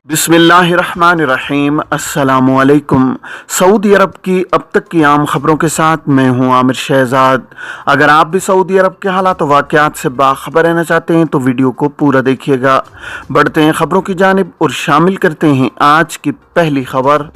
बिस्मिल्लाहिर्रहमानिर्रहीम। अस्सलाम वालेकुम। सऊदी अरब की अब तक की आम खबरों के साथ मैं हूं आमिर शहजाद। अगर आप भी सऊदी अरब के हालात व वाक़यात से बाखबर रहना चाहते हैं तो वीडियो को पूरा देखिएगा। बढ़ते हैं खबरों की जानिब और शामिल करते हैं आज की पहली खबर।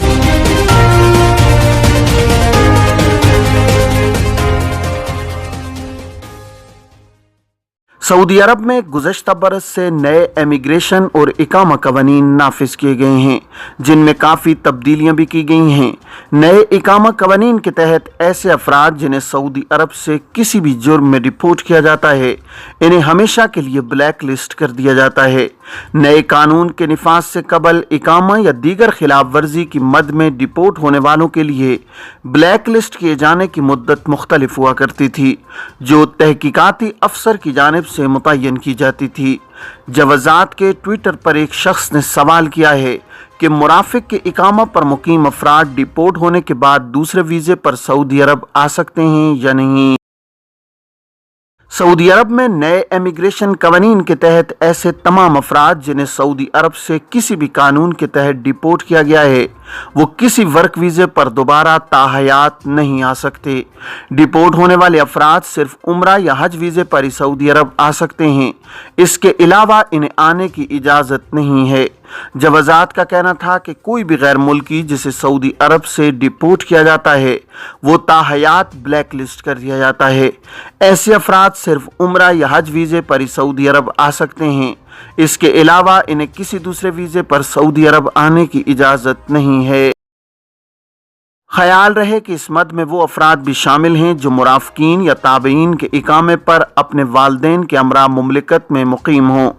सऊदी अरब में गुज़श्ता बरस से नए इमिग्रेशन और इकामा कवानीन नाफिज किए गए हैं, जिनमें काफ़ी तब्दीलियाँ भी की गई हैं। नए इकामा कवानीन के तहत ऐसे अफराद जिन्हें सऊदी अरब से किसी भी जुर्म में डिपोर्ट किया जाता है, इन्हें हमेशा के लिए ब्लैक लिस्ट कर दिया जाता है। नए कानून के निफाज से कबल इकामा या दीगर खिलाफ वर्जी की मद में डिपोर्ट होने वालों के लिए ब्लैक लिस्ट किए जाने की मुद्दत मुख्तलिफ हुआ करती थी, जो तहकीकाती अफसर की जानिब से मुतय्यन की जाती थी। जवाजात के ट्विटर पर एक शख्स ने सवाल किया है कि मुराफिक के इकामा पर मुकीम अफराद डिपोर्ट होने के बाद दूसरे वीज़े पर सऊदी अरब आ सकते हैं या नहीं। सऊदी अरब में नए इमिग्रेशन कवानीन के तहत ऐसे तमाम अफराद जिन्हें सऊदी अरब से किसी भी कानून के तहत डिपोर्ट किया गया है, वो किसी वर्क वीज़े पर दोबारा ताहयात नहीं आ सकते। डिपोर्ट होने वाले अफराद सिर्फ उम्रा या हज वीज़े पर ही सऊदी अरब आ सकते हैं, इसके अलावा इन्हें आने की इजाज़त नहीं है। जवाजात का कहना था कि कोई भी गैर मुल्की जिसे सऊदी अरब से डिपोर्ट किया जाता है, वो ताहयात ब्लैक लिस्ट कर दिया जाता है। ऐसे अफराद सिर्फ उम्रा या हज वीज़े पर ही सऊदी अरब आ सकते हैं, इसके अलावा इन्हें किसी दूसरे वीज़े पर सऊदी अरब आने की इजाज़त नहीं है। ख्याल रहे कि इस मद में वो अफराद भी शामिल हैं जो मुराफकीन या ताबईन के इकामे पर अपने वालदैन के हमरा मुमलिकत में मुकीम हों।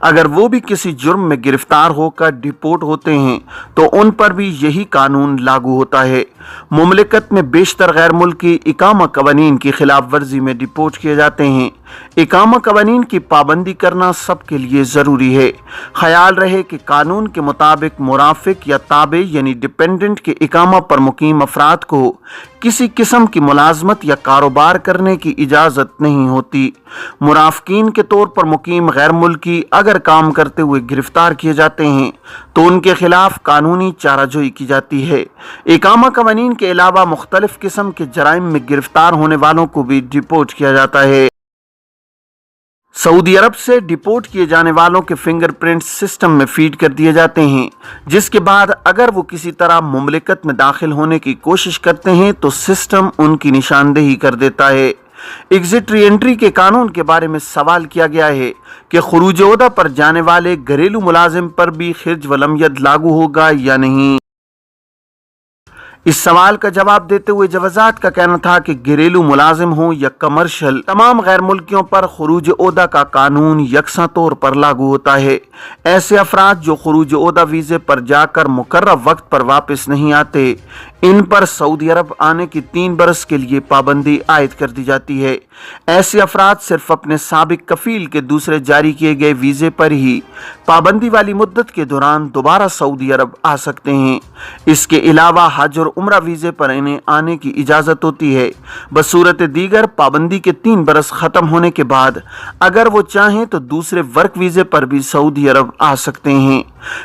अगर वो भी किसी जुर्म में गिरफ्तार होकर डिपोर्ट होते हैं तो उन पर भी यही कानून लागू होता है। मुमलिकत में बेशतर गैर मुल्की इकामा कवानीन की खिलाफ वर्जी में डिपोर्ट किए जाते हैं। इकामा कवानीन की पाबंदी करना सबके लिए ज़रूरी है। ख्याल रहे कि कानून के मुताबिक मुराफिक या ताबे यानी डिपेंडेंट के इकामा पर मुकीम अफराद को किसी किस्म की मुलाजमत या कारोबार करने की इजाज़त नहीं होती। मुराफकीन के तौर पर मुकीम गैर मुल्की अगर काम करते हुए गिरफ्तार किए जाते हैं तो उनके खिलाफ कानूनी चाराजोई की जाती है। इकामा कवानीन के अलावा मुख्तलिफ किस्म के जराइम में गिरफ्तार होने वालों को भी डिपोर्ट किया जाता है। सऊदी अरब से डिपोर्ट किए जाने वालों के फिंगरप्रिंट सिस्टम में फीड कर दिए जाते हैं, जिसके बाद अगर वो किसी तरह मुमलिकत में दाखिल होने की कोशिश करते हैं तो सिस्टम उनकी निशानदेही कर देता है। एग्जिट री एंट्री के कानून के बारे में सवाल किया गया है कि खुरूज ओहदा पर जाने वाले घरेलू मुलाजिम पर भी खिर्ज वलमियत लागू होगा या नहीं। इस सवाल का जवाब देते हुए जवाजात का कहना था कि घरेलू मुलाजिम हो या कमर्शियल, तमाम गैर मुल्कियों पर खुरूज ओहदा का कानून यकसा तौर पर लागू होता है। ऐसे अफराद जो खुरूज ओहदा वीज़े पर जाकर मुकर्रर वक्त पर वापस नहीं आते, इन पर सऊदी अरब आने की 3 बरस के लिए पाबंदी आयद कर दी जाती है। ऐसे अफराद सिर्फ अपने साबिक कफील के दूसरे जारी किए गए वीज़े पर ही पाबंदी वाली मुद्दत के दौरान दोबारा सऊदी अरब आ सकते हैं। इसके अलावा हज और उम्रा वीज़े पर इन्हें आने की इजाज़त होती है। बसूरत दीगर पाबंदी के 3 बरस ख़त्म होने के बाद अगर वो चाहें तो दूसरे वर्क वीज़े पर भी सऊदी अरब आ सकते हैं।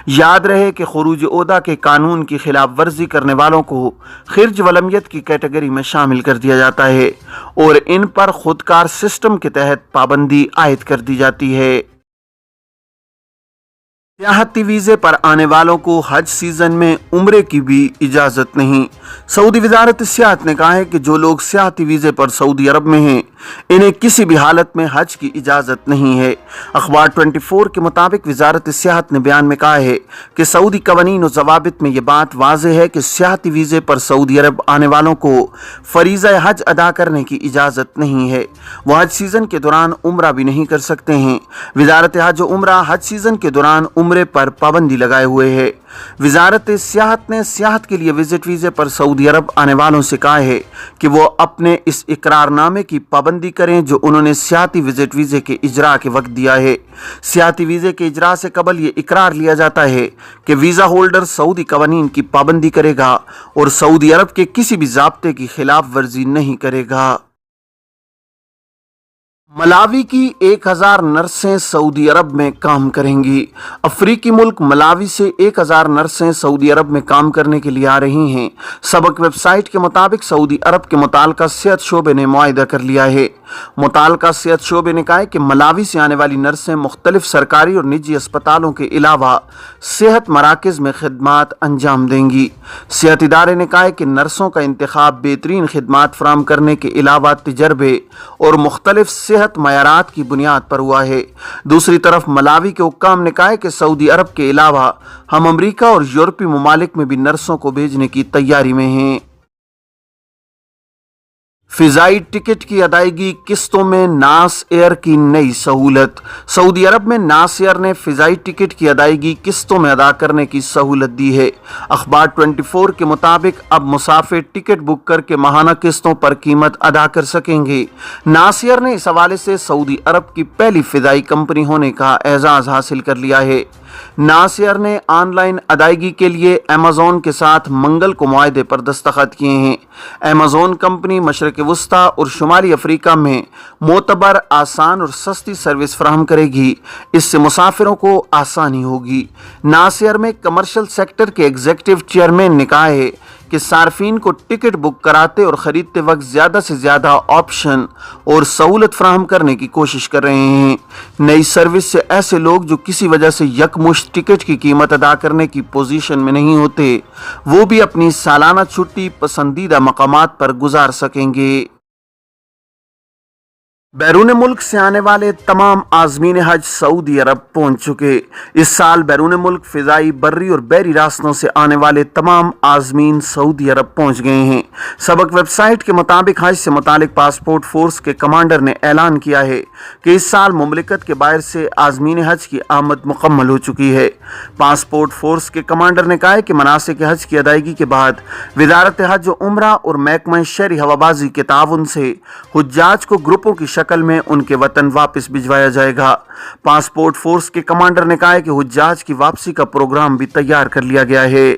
याद रहे कि खुरूज ओहदा के कानून की खिलाफ वर्जी करने वालों को खिर्ज वलमियत की कैटेगरी में शामिल कर दिया जाता है और इन पर खुदकार सिस्टम के तहत पाबंदी आयद कर दी जाती है। सियाहती वीज़े पर आने वालों को हज सीज़न में उम्रे की भी इजाज़त नहीं। सऊदी वज़ारत सियाहत ने कहा है कि जो लोग सियाहती वीज़े पर सऊदी अरब में हैं, इन्हें किसी भी हालत में हज की इजाज़त नहीं है। अखबार 24 के मुताबिक वज़ारत सियाहत ने बयान में कहा है कि सऊदी कवानीन और ज़वाबित में यह बात वाज़ेह है कि सियाहती वीज़े पर सऊदी अरब आने वालों को फ़रीज़ा हज अदा करने की इजाज़त नहीं है। वह हज सीज़न के दौरान उम्रा भी नहीं कर सकते हैं। वज़ारत हज और उम्रा हज सीज़न के दौरान उम्रे पर पाबंदी लगाए हुए है। वज़ारत सियाहत ने सियाहत के लिए विजिट वीज़े पर सऊदी अरब आने वालों से कहा है कि वो अपने इस इकरारनामे की पाबंदी करें जो उन्होंने सियाहती विजिट वीज़े के इजरा के वक्त दिया है। सियाहती वीज़े के इजरा से कबल ये इकरार लिया जाता है कि वीज़ा होल्डर सऊदी कवानीन की पाबंदी करेगा और सऊदी अरब के किसी भी ज़ाब्ते की खिलाफ वर्जी नहीं करेगा। मलावी की 1000 नर्सें सऊदी अरब में काम करेंगी। अफ्रीकी मुल्क मलावी से 1000 नर्सें सऊदी अरब में काम करने के लिए आ रही हैं। सबक वेबसाइट के मुताबिक सऊदी अरब के मुताल्लिका सेहत शोबे ने मुआहिदा कर लिया है। मुताल्लिका सेहत शोबे ने कहा है कि मलावी से आने वाली नर्सें मुख्तलिफ सरकारी और निजी अस्पतालों के अलावा सेहत मराकज में खिदमात अंजाम देंगी। सेहत इदारे ने कहा है कि नर्सों का इंतखाब बेहतरीन खिदमात फराहम करने के अलावा तजर्बे और मुख्तलिफ सेहत मयारात की बुनियाद पर हुआ है। दूसरी तरफ मलावी के हुक्काम ने कहा है कि सऊदी अरब के अलावा हम अमरीका और यूरोपीय ममालिक में भी नर्सों को भेजने की तैयारी में हैं। फिजाई टिकट की अदायगी किस्तों में नास एयर की नई सहूलत। सऊदी अरब में नास एयर ने फिजाई टिकट की अदायगी किस्तों में अदा करने की सहूलत दी है। अखबार 24 के मुताबिक अब मुसाफिर टिकट बुक करके माहाना किस्तों पर कीमत अदा कर सकेंगे। नास एयर ने इस हवाले से सऊदी अरब की पहली फिजाई कंपनी होने का एजाज हासिल कर लिया है। नास एयर ने ऑनलाइन अदायगी के लिए अमेज़न के साथ मंगल को मुआहदे पर दस्तखत किए हैं। अमेज़न कंपनी मशरक़ वस्ता और शुमाली अफ्रीका में मोतबर, आसान और सस्ती सर्विस फराहम करेगी। इससे मुसाफिरों को आसानी होगी। नास एयर में कमर्शियल सेक्टर के एग्जीक्यूटिव चेयरमैन ने कहा है कि सार्फिन को टिकट बुक कराते और ख़रीदते वक्त ज़्यादा से ज़्यादा ऑप्शन और सहूलत फराहम करने की कोशिश कर रहे हैं। नई सर्विस से ऐसे लोग जो किसी वजह से यकमुश्त टिकट की कीमत अदा करने की पोजीशन में नहीं होते, वो भी अपनी सालाना छुट्टी पसंदीदा मकामात पर गुजार सकेंगे। बैरून मुल्क से आने वाले तमाम आज़मीन हज सऊदी अरब पहुंच चुके। इस साल बैरून मुल्क फ़िज़ाई, बर्री और बहरी रास्तों से आने वाले तमाम आज़मीन सऊदी अरब पहुंच गए हैं। सबक वेबसाइट के मुताबिक हज से मुतालिक पासपोर्ट फोर्स के कमांडर ने ऐलान किया है कि इस साल मुमलिकत के बाहर से आज़मीन हज की आमद मुकम्मल हो चुकी है। पासपोर्ट फोर्स के कमांडर ने कहा है कि मनासिक हज की अदायगी के बाद वज़ारत हज व उम्रा और महकमा शहरी हवाबाजी के ताउन से हुज्जाज को ग्रुपों की शक्ल में उनके वतन वापस भिजवाया जाएगा। पासपोर्ट फोर्स के कमांडर ने कहा है कि हुज्जाज की वापसी का प्रोग्राम भी तैयार कर लिया गया है।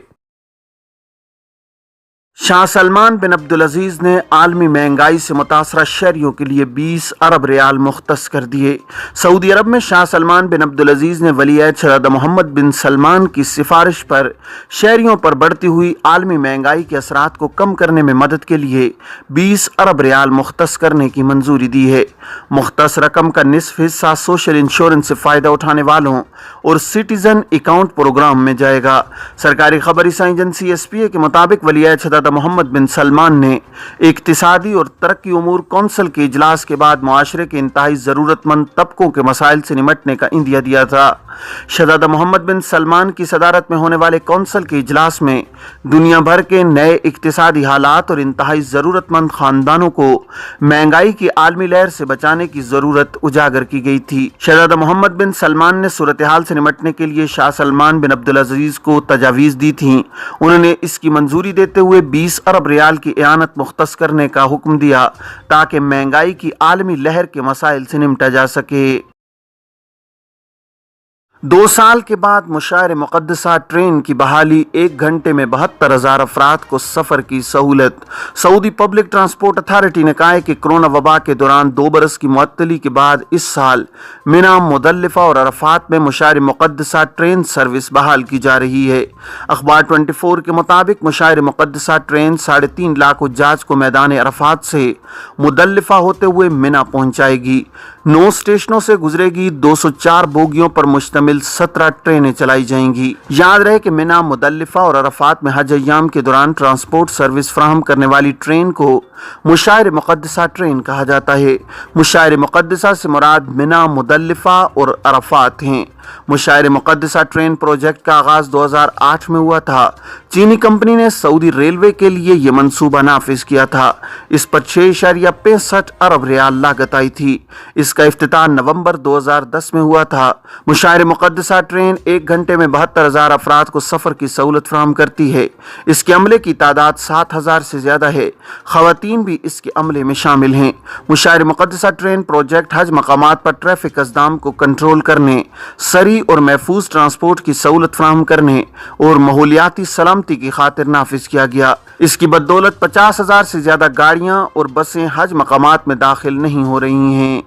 शाह सलमान बिन अब्दुल अजीज ने आलमी महंगाई से मुतासरा शहरियों के लिए 20 अरब रियाल मुख्तस कर दिए। सऊदी अरब में शाह सलमान बिन अब्दुल अजीज ने वली-ए-अहद शहजादा मोहम्मद बिन सलमान की सिफारिश पर शहरियों पर बढ़ती हुई आलमी महंगाई के असरात को कम करने में मदद के लिए 20 अरब रियाल मुख्तस करने की मंजूरी दी है। मुख्तस रकम का निसफ हिस्सा सोशल इंश्योरेंस से फ़ायदा उठाने वालों और सिटीजन अकाउंट प्रोग्राम में जाएगा। सरकारी खबर एजेंसी SPA के मुताबिक वली-ए-अहद शहजादा मोहम्मद बिन सलमान ने इक्तिसादी और तरक्की उमूर कौंसिल के इजलास के बाद मुआशरे के इंतहाई ज़रूरतमंद तबकों के मसाइल से निमटने का इंदिया दिया था। शहजादा मोहम्मद बिन सलमान की सदारत में होने वाले कौंसिल के इजलास में दुनिया भर के नए इक्तिसादी हालात और इंतहाई ज़रूरतमंद ख़ानदानों को महंगाई की आलमी लहर से बचाने की ज़रूरत उजागर की गई थी। शहजादा मोहम्मद बिन सलमान ने सूरत हाल से निमटने के लिए शाह सलमान बिन अब्दुल अजीज को तजावीज़ दी थी। उन्होंने इसकी मंजूरी देते हुए 20 अरब रियाल की एआनत मुख्तस करने का हुक्म दिया ताकि महंगाई की आलमी लहर के मसाइल से निपटा जा सके। 2 साल के बाद मुशायर मुक़द्दसा ट्रेन की बहाली, 1 घंटे में 72,000 अफराद को सफ़र की सहूलत। सऊदी पब्लिक ट्रांसपोर्ट अथॉरिटी ने कहा है कि कोरोना वबा के दौरान 2 बरस की मुअत्तली के बाद इस साल मिना, मुदल्लिफा और अरफात में मुशायर मुक़द्दसा ट्रेन सर्विस बहाल की जा रही है। अखबार 24 के मुताबिक मुशायर मुक़द्दसा ट्रेन 3.5 लाख हुज्जाज को मैदान अरफात से मुदल्लिफा होते हुए मिना पहुँचाएगी। 9 स्टेशनों से गुजरेगी। 204 बोगियों पर मुश्तमिल 17 ट्रेनें चलाई जाएंगी। याद रहे कि मिना, मुदल्लिफा और अरफात में हज अय्याम के दौरान ट्रांसपोर्ट सर्विस फराहम करने वाली ट्रेन को मुशायर मुक़द्दसा ट्रेन कहा जाता है। मुशायर मुक़द्दसा से मुराद मिना, मुदल्लिफा और अरफात हैं। मुशायर मुक़द्दसा ट्रेन प्रोजेक्ट का आगाज 2008 में हुआ था। चीनी कंपनी ने सऊदी रेलवे के लिए यह मंसूबा नाफिज किया था। इस पर 6.65 अरब रियाल लागत आई थी। इसका इफ्तिताह नवंबर 2010 में हुआ था। मुशायर मुक़द्दसा ट्रेन 1 घंटे में 72,000 अफराद को सफ़र की सहूलत फराहम करती है। इसके अमले की तादाद 7,000 से ज़्यादा है। ख़वातीन भी इसके अमले में शामिल हैं। मुशायर मुक़द्दसा ट्रेन प्रोजेक्ट हज मकामात पर ट्रैफिक अज़दाम को कंट्रोल करने, सरी और महफूज ट्रांसपोर्ट की सहूलत फराहम करने और माहौलियाती सलामती की खातिर नाफिज किया गया। इसकी बदौलत 50,000 से ज़्यादा गाड़ियाँ और बसें हज मकामात में दाखिल नहीं हो रही हैं।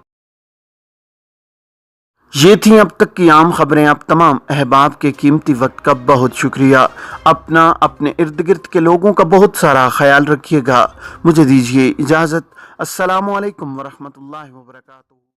یہ تھیں اب تک کی عام خبریں۔ آپ تمام احباب کے قیمتی وقت کا بہت شکریہ۔ اپنا اپنے ارد گرد کے لوگوں کا بہت سارا خیال رکھیے گا۔ مجھے دیجیے اجازت۔ السلام علیکم ورحمۃ اللہ وبرکاتہ۔